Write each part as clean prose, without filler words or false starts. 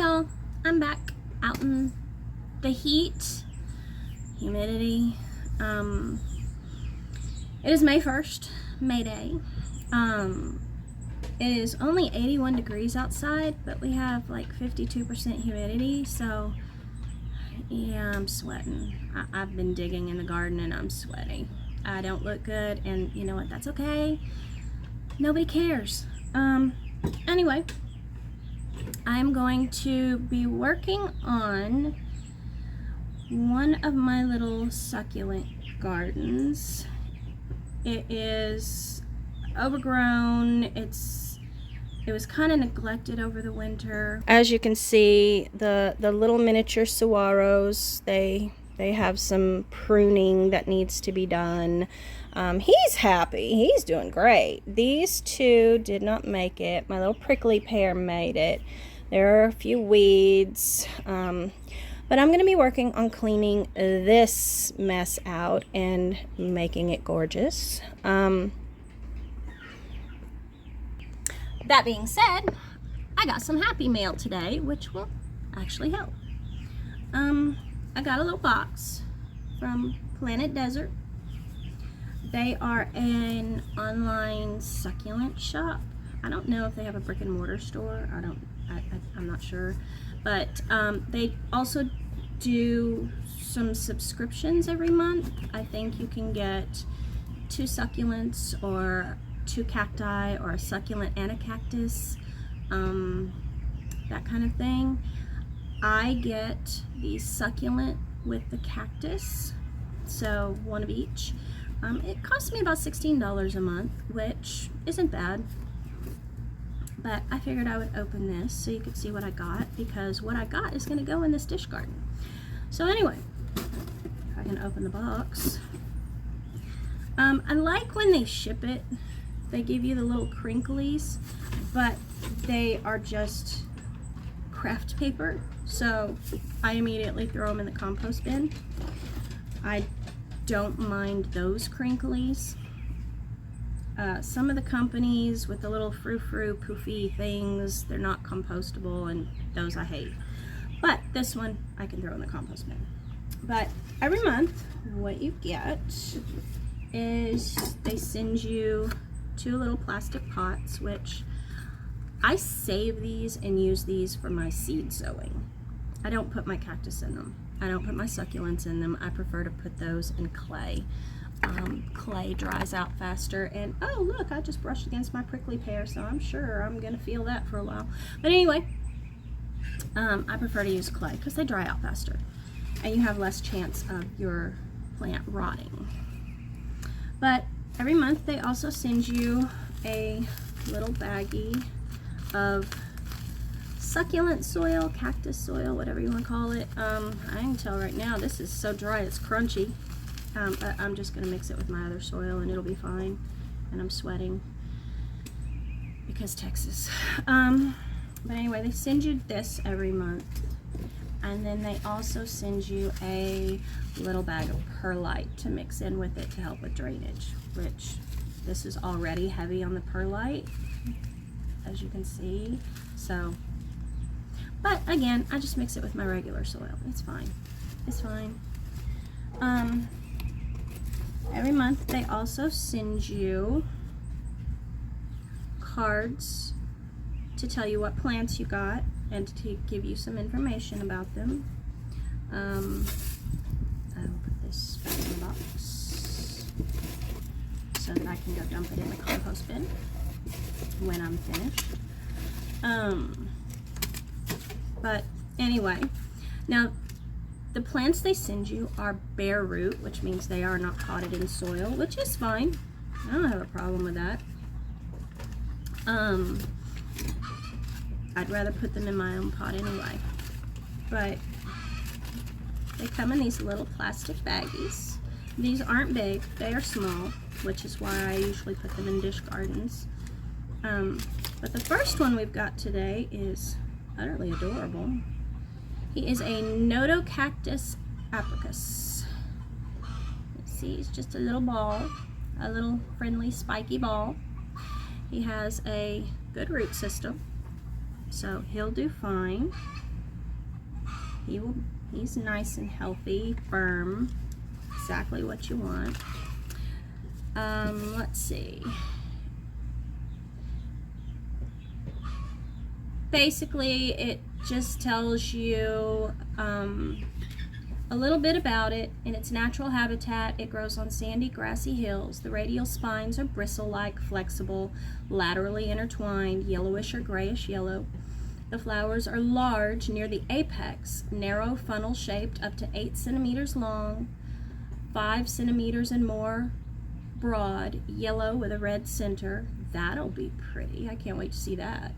y'all, I'm back out in the heat, humidity. It is May 1st, May Day. It is only 81 degrees outside, but we have like 52% humidity, so yeah, I'm sweating. I've been digging in the garden and I'm sweaty. I don't look good, and you know what, that's okay. Nobody cares. Anyway, I'm going to be working on one of my little succulent gardens. It is overgrown. It was kind of neglected over the winter. As you can see, the little miniature saguaros, they have some pruning that needs to be done. He's happy. He's doing great. These two did not make it. My little prickly pear made it. There are a few weeds. But I'm going to be working on cleaning this mess out and making it gorgeous. That being said, I got some happy mail today, which will actually help. I got a little box from Planet Desert. They are an online succulent shop. I don't know if they have a brick and mortar store. I'm not sure. But they also do some subscriptions every month. I think you can get 2 succulents or 2 cacti, or a succulent and a cactus, that kind of thing. I get the succulent with the cactus, so one of each. It costs me about $16 a month, which isn't bad. But I figured I would open this so you could see what I got, because what I got is going to go in this dish garden. So anyway, if I can open the box. I like when they ship it, they give you the little crinklies, but they are just craft paper, so I immediately throw them in the compost bin. I don't mind those crinklies. Some of the companies with the little frou-frou poofy things, they're not compostable, and those I hate. But this one I can throw in the compost bin. But every month what you get is they send you 2 little plastic pots, which I save these and use these for my seed sowing. I don't put my cactus in them. I don't put my succulents in them. I prefer to put those in clay. Clay dries out faster, and oh look, I just brushed against my prickly pear, so I'm sure I'm gonna feel that for a while. But anyway, I prefer to use clay because they dry out faster and you have less chance of your plant rotting. But every month they also send you a little baggie of succulent soil, cactus soil, whatever you want to call it. I can tell right now this is so dry it's crunchy. But I'm just going to mix it with my other soil and it'll be fine. And I'm sweating because Texas. But anyway, they send you this every month. And then they also send you a little bag of perlite to mix in with it to help with drainage, which this is already heavy on the perlite, as you can see. So, but again, I just mix it with my regular soil. It's fine. It's fine. Every month they also send you cards to tell you what plants you got and to give you some information about them. I'll put this back in the box so that I can go dump it in the compost bin when I'm finished. But anyway, now the plants they send you are bare root, which means they are not potted in soil, which is fine. I don't have a problem with that. I'd rather put them in my own pot anyway. But they come in these little plastic baggies. These aren't big, they are small, which is why I usually put them in dish gardens. But the first one we've got today is utterly adorable. He is a Nodocactus apricus. See, he's just a little ball, a little friendly spiky ball. He has a good root system, so he'll do fine. He's nice and healthy, firm, exactly what you want. Let's see. Basically, it just tells you a little bit about it. In its natural habitat, it grows on sandy, grassy hills. The radial spines are bristle-like, flexible, laterally intertwined, yellowish or grayish yellow. The flowers are large near the apex, narrow, funnel-shaped, up to 8 centimeters long, 5 centimeters and more broad, yellow with a red center. That'll be pretty. I can't wait to see that.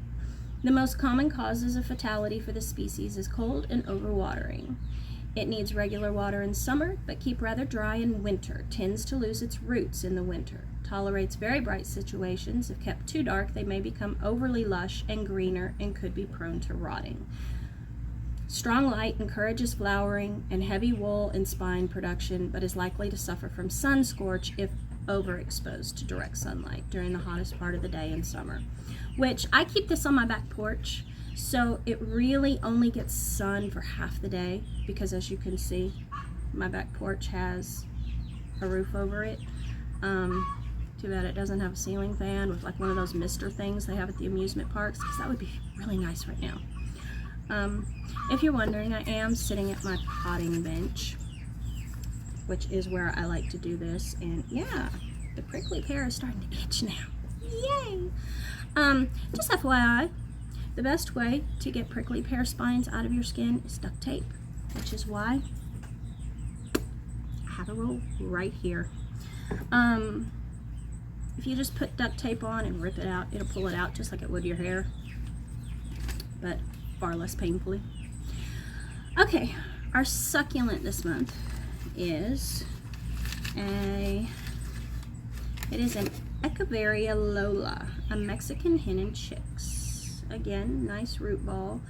The most common causes of fatality for the species is cold and overwatering. It needs regular water in summer, but keep rather dry in winter. Tends to lose its roots in the winter. Tolerates very bright situations. If kept too dark, they may become overly lush and greener and could be prone to rotting. Strong light encourages flowering and heavy wool and spine production, but is likely to suffer from sun scorch if overexposed to direct sunlight during the hottest part of the day in summer. Which, I keep this on my back porch, so it really only gets sun for half the day, because as you can see, my back porch has a roof over it. Too bad it doesn't have a ceiling fan with like one of those mister things they have at the amusement parks, because that would be really nice right now. If you're wondering, I am sitting at my potting bench, which is where I like to do this, and yeah, the prickly pear is starting to itch now. Yay! Just FYI, the best way to get prickly pear spines out of your skin is duct tape, which is why I have a roll right here. If you just put duct tape on and rip it out, it'll pull it out just like it would your hair, but far less painfully. Okay, our succulent this month is an Echeveria Lola, a Mexican hen and chicks. Again, nice root ball.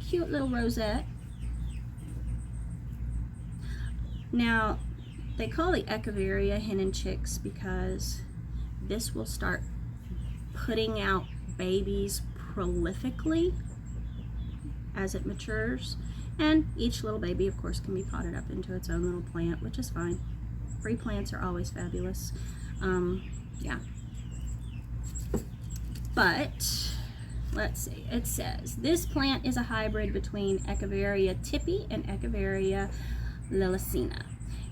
Cute little rosette. Now, they call the Echeveria hen and chicks because this will start putting out babies prolifically as it matures. And each little baby, of course, can be potted up into its own little plant, which is fine. Free plants are always fabulous. Yeah. But, let's see, it says, this plant is a hybrid between Echeveria tipi and Echeveria lilacina.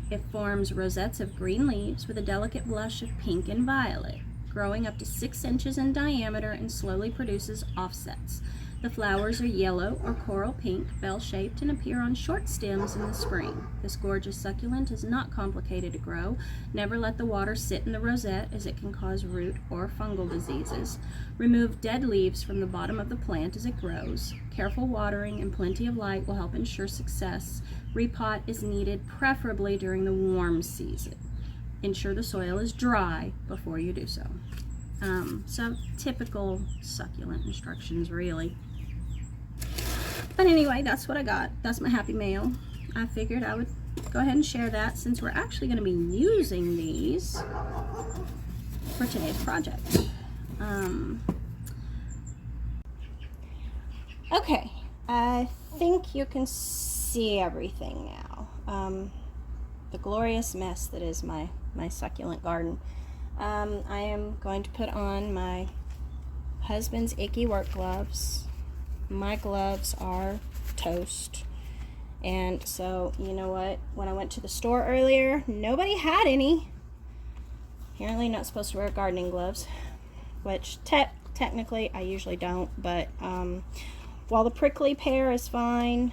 It forms rosettes of green leaves with a delicate blush of pink and violet, growing up to 6 inches in diameter and slowly produces offsets. The flowers are yellow or coral pink, bell-shaped, and appear on short stems in the spring. This gorgeous succulent is not complicated to grow. Never let the water sit in the rosette, as it can cause root or fungal diseases. Remove dead leaves from the bottom of the plant as it grows. Careful watering and plenty of light will help ensure success. Repot is needed, preferably during the warm season. Ensure the soil is dry before you do so. So typical succulent instructions, really. But anyway, that's what I got. That's my happy mail. I figured I would go ahead and share that since we're actually going to be using these for today's project. Okay, I think you can see everything now. The glorious mess that is my succulent garden. I am going to put on my husband's icky work gloves. My gloves are toast. And so, you know what? When I went to the store earlier, nobody had any. Apparently not supposed to wear gardening gloves, which technically I usually don't, but while the prickly pear is fine,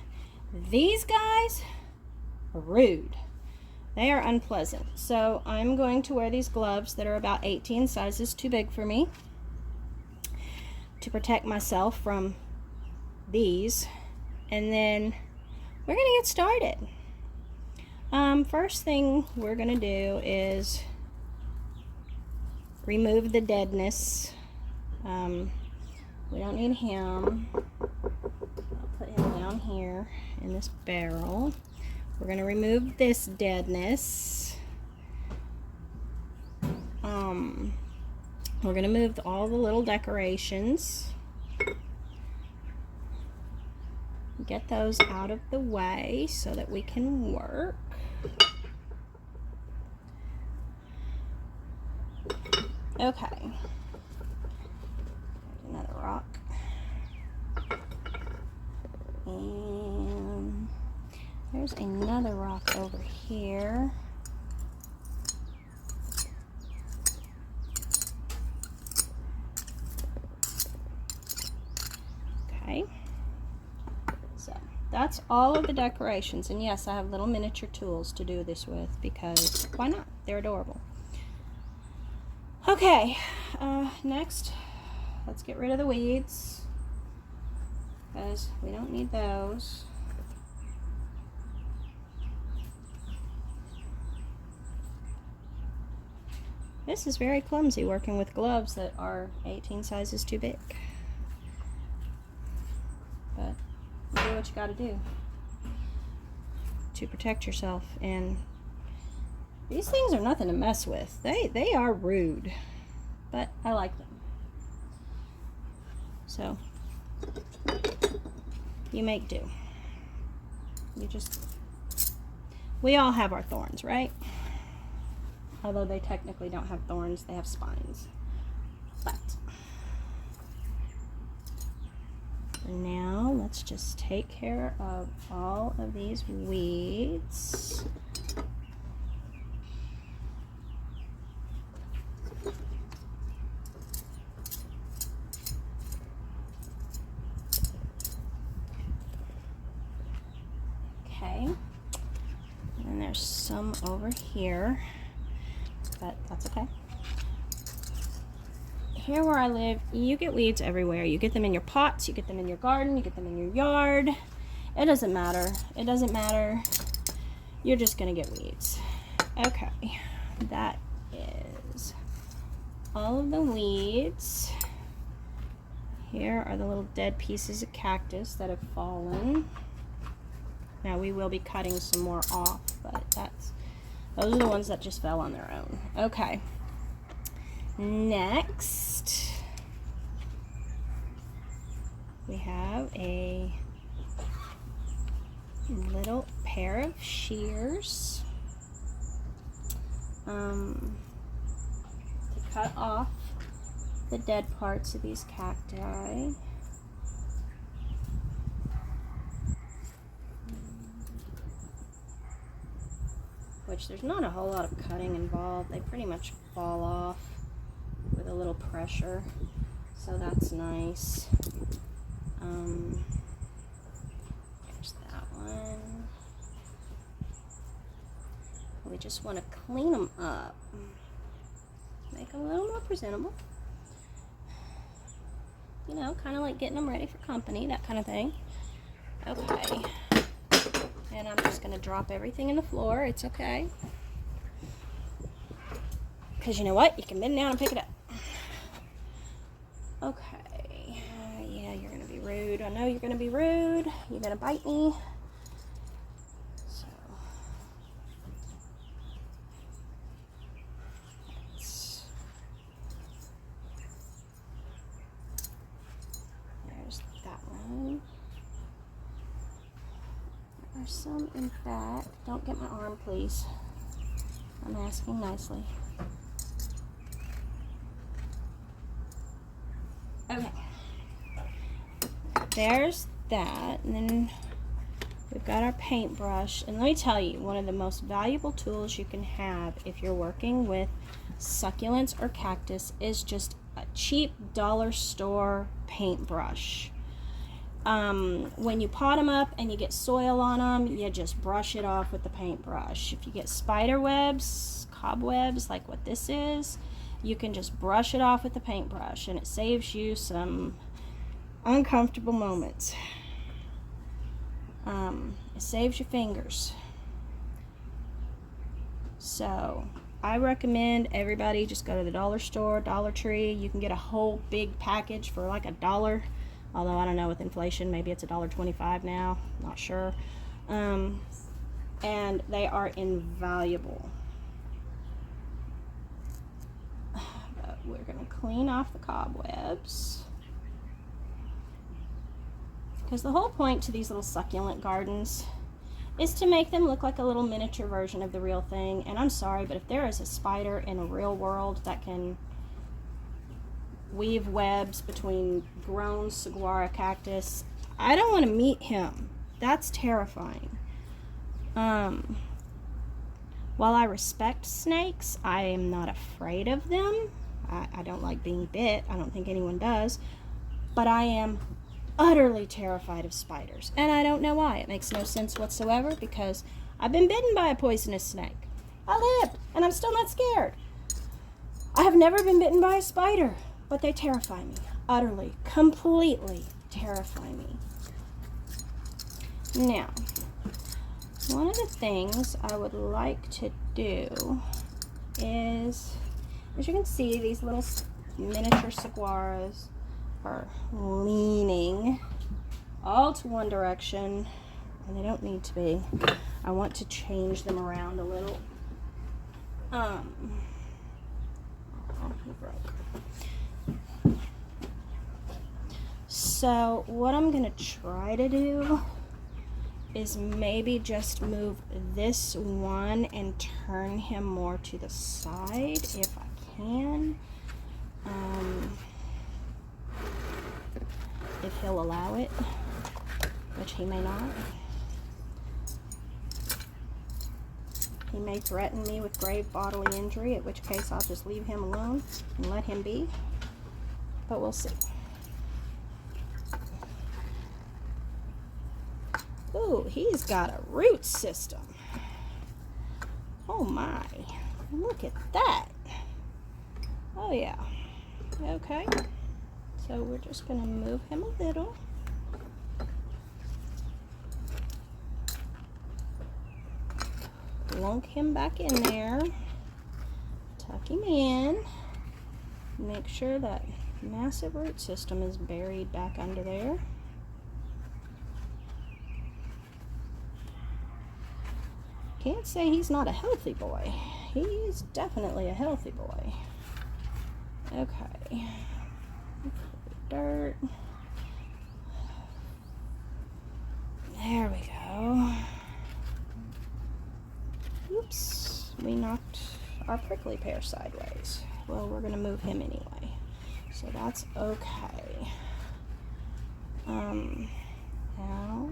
these guys are rude. They are unpleasant. So I'm going to wear these gloves that are about 18 sizes too big for me to protect myself from these. And then we're going to get started. First thing we're going to do is remove the deadness. We don't need him. I'll put him down here in this barrel. We're going to remove this deadness. We're going to move all the little decorations. get those out of the way so that we can work. Okay. There's another rock. And there's another rock over here. Okay. So that's all of the decorations. And yes, I have little miniature tools to do this with because why not? They're adorable. Okay, next, let's get rid of the weeds because we don't need those. This is very clumsy working with gloves that are 18 sizes too big. But you do what you gotta do to protect yourself. And these things are nothing to mess with. They are rude, but I like them. So you make do. We all have our thorns, right? Although they technically don't have thorns, they have spines. But for now, let's just take care of all of these weeds. Okay, and there's some over here, but that's okay. Here where I live, you get weeds everywhere. You get them in your pots, you get them in your garden, you get them in your yard. It doesn't matter. It doesn't matter. You're just gonna get weeds. Okay, that is all of the weeds. Here are the little dead pieces of cactus that have fallen. Now we will be cutting some more off, but those are the ones that just fell on their own. Okay. Next, we have a little pair of shears to cut off the dead parts of these cacti. Which there's not a whole lot of cutting involved. They pretty much fall off with a little pressure, so that's nice. There's that one. We just want to clean them up, make them a little more presentable. You know, kind of like getting them ready for company, that kind of thing. Okay. And I'm just going to drop everything in the floor. It's okay. Because you know what? You can bend down and pick it up. Okay. Yeah, you're going to be rude. I know you're going to be rude. You're going to bite me. So. There's that one. There's some in back. Don't get my arm, please. I'm asking nicely. Okay. There's that. And then we've got our paintbrush. And let me tell you, one of the most valuable tools you can have if you're working with succulents or cactus is just a cheap dollar store paintbrush. When you pot them up and you get soil on them, you just brush it off with the paintbrush. If you get spider webs, cobwebs, like what this is, you can just brush it off with the paintbrush, and it saves you some uncomfortable moments. It saves your fingers. So I recommend everybody just go to the dollar store, Dollar Tree. You can get a whole big package for like $1. Although I don't know, with inflation, maybe it's $1.25 now. Not sure. And they are invaluable. But we're going to clean off the cobwebs. because the whole point to these little succulent gardens is to make them look like a little miniature version of the real thing. And I'm sorry, but if there is a spider in a real world that can weave webs between grown saguaro cactus, I don't want to meet him. That's terrifying. While I respect snakes, I am not afraid of them. I don't like being bit. I don't think anyone does. But I am utterly terrified of spiders. And I don't know why. It makes no sense whatsoever, because I've been bitten by a poisonous snake. I lived, and I'm still not scared. I have never been bitten by a spider, but they terrify me. Utterly, completely terrify me. Now, one of the things I would like to do is, as you can see, these little miniature saguaros are leaning all to one direction, and they don't need to be. I want to change them around a little. Oh, he broke. So what I'm gonna try to do is maybe just move this one and turn him more to the side if I can. If he'll allow it, which he may not. He may threaten me with grave bodily injury, at which case I'll just leave him alone and let him be. But we'll see. Ooh, he's got a root system. Oh my, look at that. Oh yeah, okay. So we're just gonna move him a little. Plunk him back in there. Tuck him in. Make sure that massive root system is buried back under there. Can't say he's not a healthy boy. He's definitely a healthy boy. Okay. Dirt. There we go. Oops, we knocked our prickly pear sideways. Well, we're gonna move him anyway, so that's okay. Now,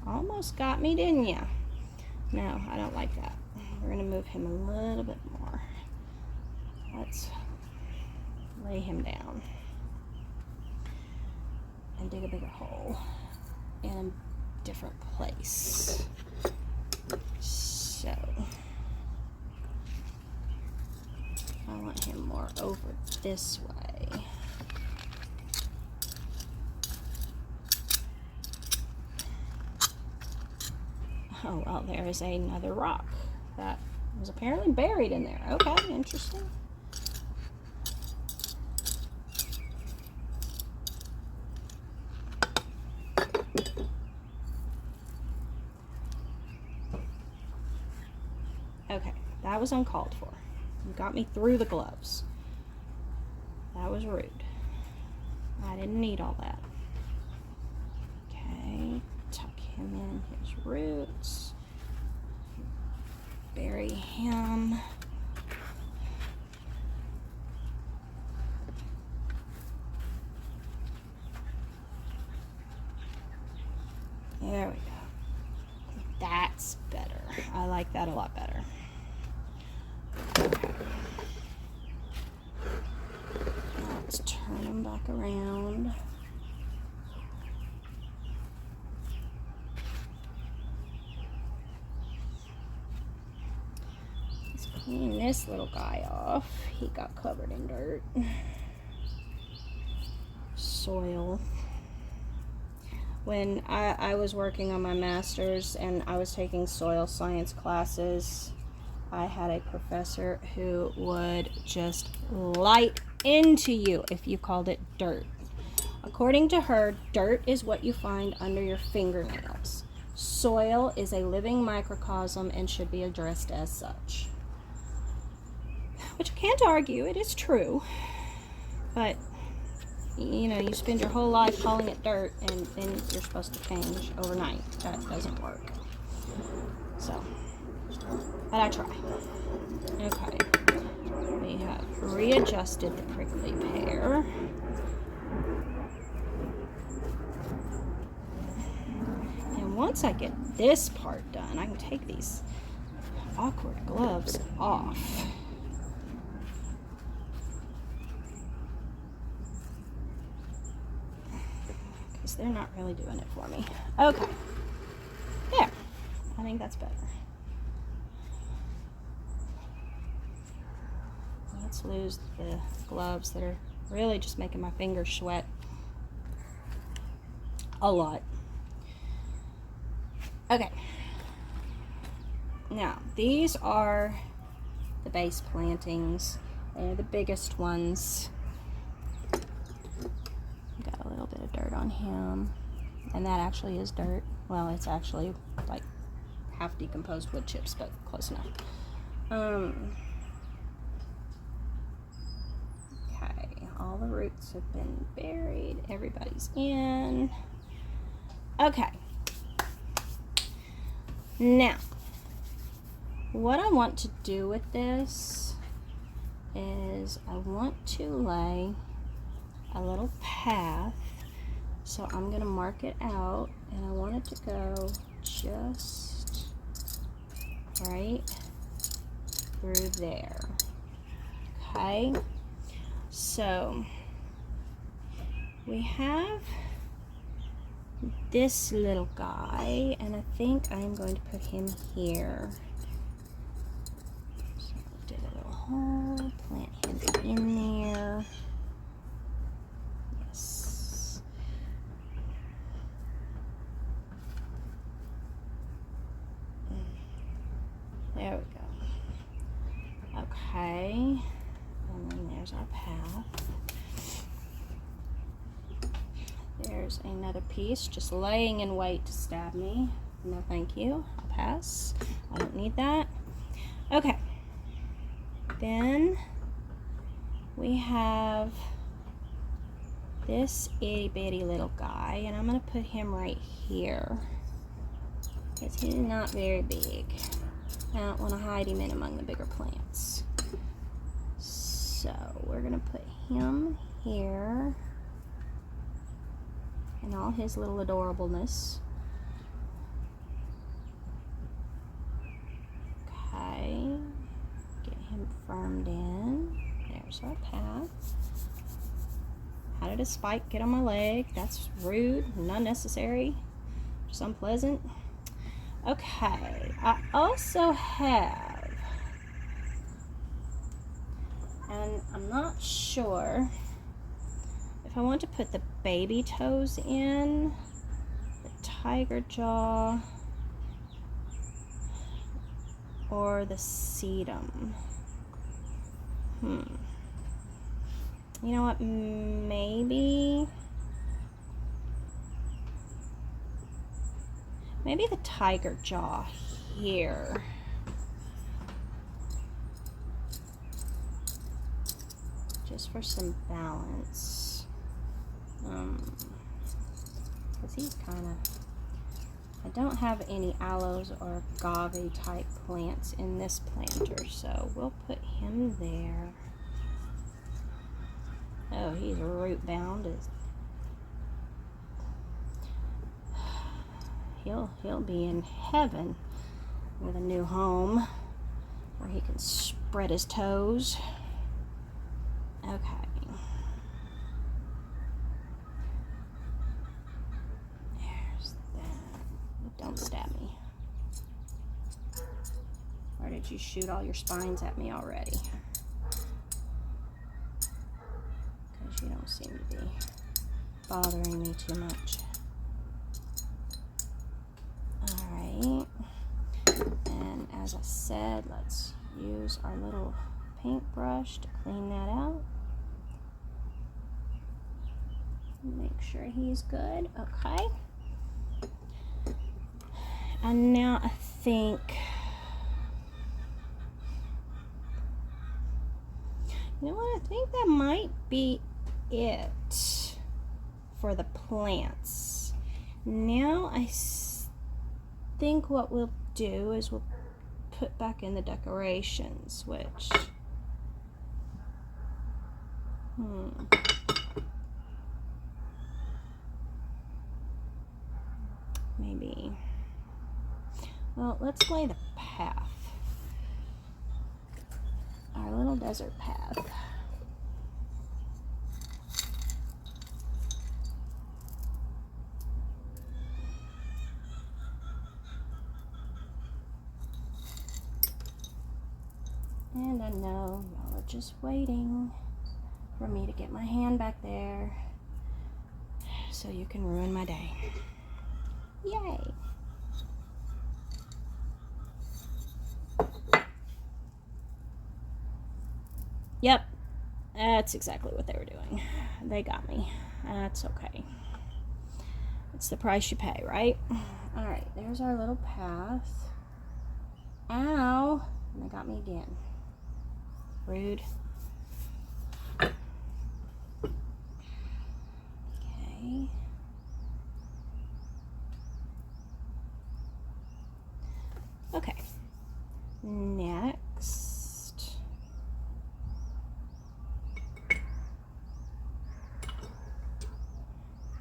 almost got me, didn't ya? No, I don't like that. We're gonna move him a little bit more. Let's lay him down and dig a bigger hole in a different place. So I want him more over this way. Oh, well, there is another rock that was apparently buried in there. Okay, interesting. Okay, that was uncalled for. You got me through the gloves. That was rude. I didn't need all that. Okay, tuck him in his roots. Bury him. There we go. That's better. I like that a lot better. Okay. Let's turn him back around. Let's clean this little guy off. He got covered in dirt. Soil. When I was working on my master's and I was taking soil science classes, I had a professor who would just light into you if you called it dirt. According to her, dirt is what you find under your fingernails. Soil is a living microcosm and should be addressed as such. Which I can't argue, it is true. But you know, you spend your whole life calling it dirt, and then you're supposed to change overnight. That doesn't work. So, but I try. Okay, we have readjusted the prickly pear. And once I get this part done, I can take these awkward gloves off. Because they're not really doing it for me. Okay, there. I think that's better. Let's lose the gloves that are really just making my fingers sweat a lot. Okay. Now, these are the base plantings. They're the biggest ones. Got a little bit of dirt on him. And that actually is dirt. Well, it's actually like half decomposed wood chips, but close enough. Okay, all the roots have been buried. Everybody's in. Okay. Now, what I want to do with this is I want to lay a little path. So I'm going to mark it out, and I want it to go just right through there. Okay, so we have this little guy, and I think I'm going to put him here. So dig a little hole, plant him in there. Yes. There we go. Okay, and then there's our path. There's another piece just laying in wait to stab me. No thank you, I'll pass. I don't need that. Okay, then we have this itty bitty little guy, and I'm gonna put him right here because he's not very big. I don't want to hide him in among the bigger plants. So we're gonna put him here and all his little adorableness. Okay, get him firmed in. There's our path. How did a spike get on my leg? That's rude and unnecessary, just unpleasant. Okay, I also have, and I'm not sure if I want to put the baby toes in, the tiger jaw, or the sedum. You know what, maybe the tiger jaw here. Just for some balance. Because he's kind of, I don't have any aloes or agave type plants in this planter, so we'll put him there. Oh, he's root bound. He'll be in heaven with a new home where he can spread his toes. Okay. There's that. Don't stab me. Or did you shoot all your spines at me already? Because you don't seem to be bothering me too much. Alright. And as I said, let's use our little paintbrush to clean that out. Make sure he's good. Okay. And now I think, you know what, I think that might be it. for the plants. Now I think what we'll do is we'll put back in the decorations, which maybe, well, let's lay the path, our little desert path. And I know y'all are just waiting for me to get my hand back there so you can ruin my day. Yay! Yep, that's exactly what they were doing. They got me. That's okay. It's the price you pay, right? Alright, there's our little path. Ow! And they got me again. Rude. Okay. Okay. Next.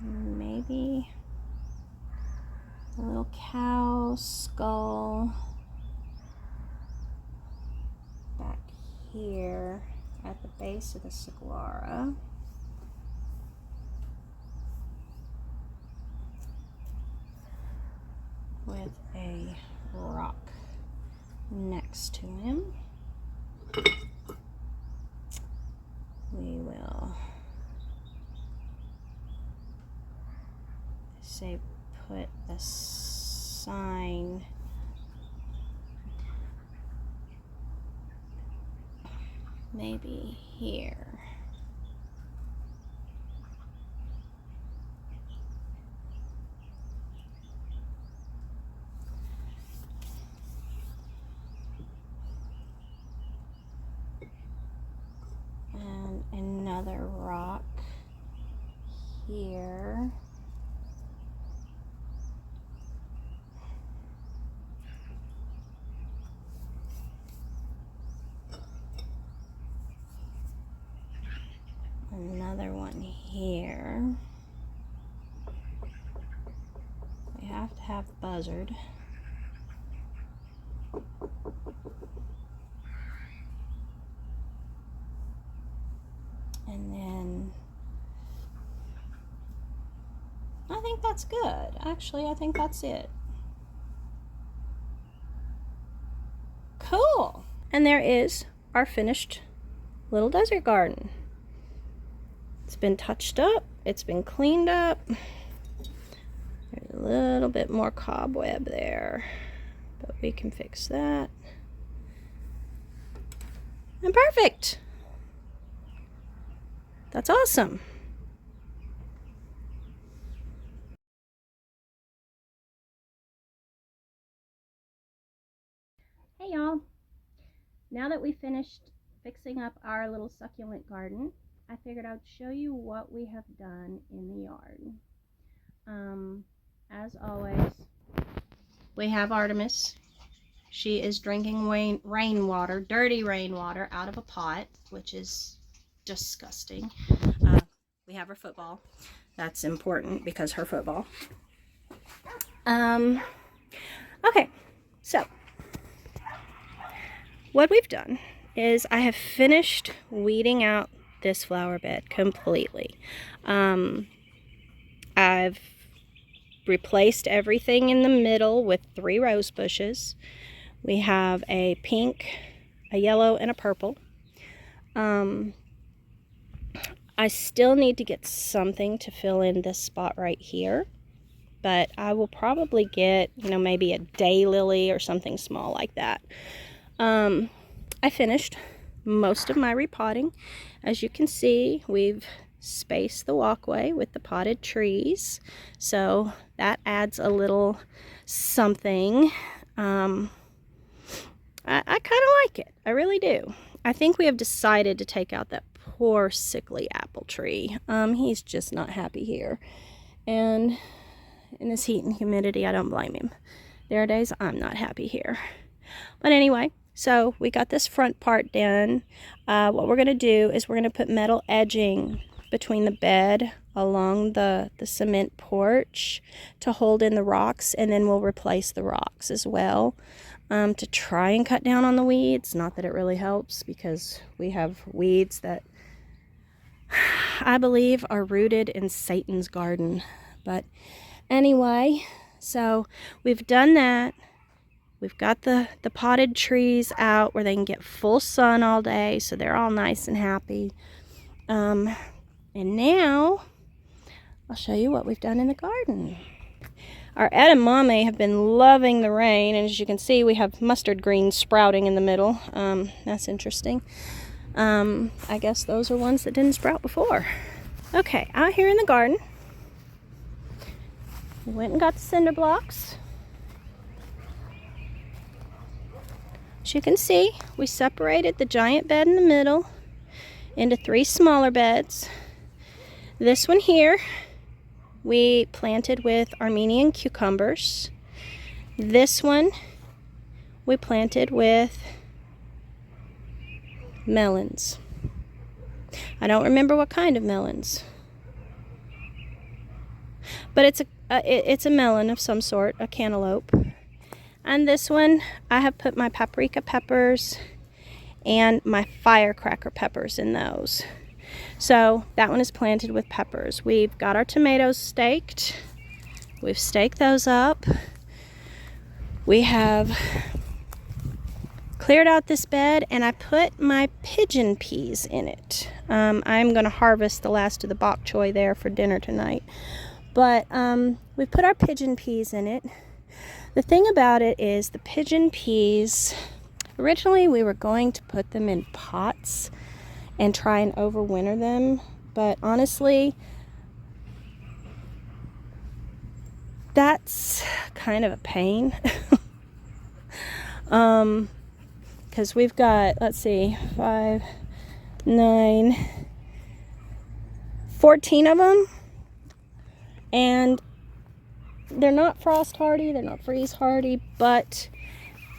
Maybe a little cow skull back here at the base of the saguaro. With a rock next to him. We will say put the sign maybe here. And another rock here. Another one here. We have to have buzzard. And then I think that's good. Actually, I think that's it. Cool. And there is our finished little desert garden. It's been touched up. It's been cleaned up. There's a little bit more cobweb there, but we can fix that. And perfect. That's awesome. Hey y'all. Now that we finished fixing up our little succulent garden, I figured I'd show you what we have done in the yard. As always, we have Artemis. She is drinking rainwater, dirty rainwater, out of a pot, which is disgusting. We have her football. That's important because her football. Okay, so what we've done is I have finished weeding out this flower bed completely. I've replaced everything in the middle with 3 rose bushes. We have a pink, a yellow, and a purple. I still need to get something to fill in this spot right here, but I will probably get, maybe a daylily or something small like that. I finished most of my repotting. As you can see, we've spaced the walkway with the potted trees, so that adds a little something. I kind of like it. I really do. I think we have decided to take out that poor sickly apple tree. He's just not happy here. And in this heat and humidity, I don't blame him. There are days I'm not happy here. But anyway, so we got this front part done. What we're going to do is we're going to put metal edging between the bed along the cement porch to hold in the rocks, and then we'll replace the rocks as well to try and cut down on the weeds. Not that it really helps, because we have weeds that I believe are rooted in Satan's garden. But anyway, so we've done that. We've got the potted trees out where they can get full sun all day, so they're all nice and happy. And now I'll show you what we've done in the garden. Our edamame have been loving the rain, and as you can see, we have mustard greens sprouting in the middle. That's interesting. I guess those are ones that didn't sprout before. Okay, out here in the garden, we went and got the cinder blocks. As you can see, we separated the giant bed in the middle into 3 smaller beds. This one here we planted with Armenian cucumbers. This one we planted with melons. I don't remember what kind of melons, but it's a melon of some sort, a cantaloupe. And this one, I have put my paprika peppers and my firecracker peppers in those. So that one is planted with peppers. We've got our tomatoes staked. We've staked those up. We have cleared out this bed, and I put my pigeon peas in it. I'm going to harvest the last of the bok choy there for dinner tonight. But we put our pigeon peas in it. The thing about it is the pigeon peas, originally we were going to put them in pots and try and overwinter them, but honestly, that's kind of a pain. Because we've got, let's see, 5, 9, 14 of them, and they're not frost hardy, they're not freeze hardy, but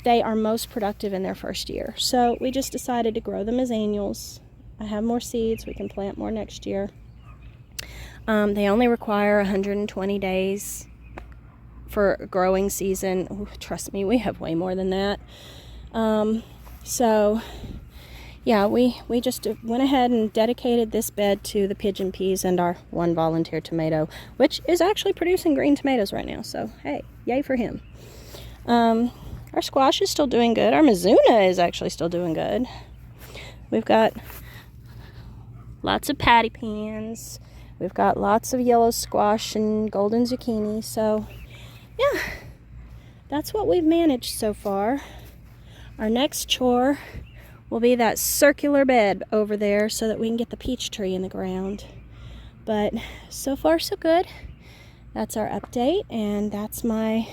they are most productive in their first year. So we just decided to grow them as annuals. I have more seeds, we can plant more next year. They only require 120 days for a growing season. Ooh, trust me, we have way more than that. So yeah, we just went ahead and dedicated this bed to the pigeon peas and our one volunteer tomato, which is actually producing green tomatoes right now. So hey, yay for him. Our squash is still doing good. Our mizuna is actually still doing good. We've got lots of patty pans. We've got lots of yellow squash and golden zucchini. So yeah, that's what we've managed so far. Our next chore will be that circular bed over there so that we can get the peach tree in the ground. But so far so good. That's our update, and that's my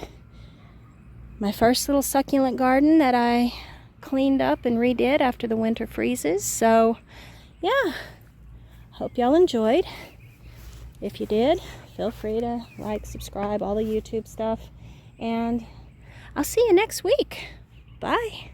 first little succulent garden that I cleaned up and redid after the winter freezes. So yeah, hope y'all enjoyed. If you did, feel free to like, subscribe, all the YouTube stuff, and I'll see you next week. Bye.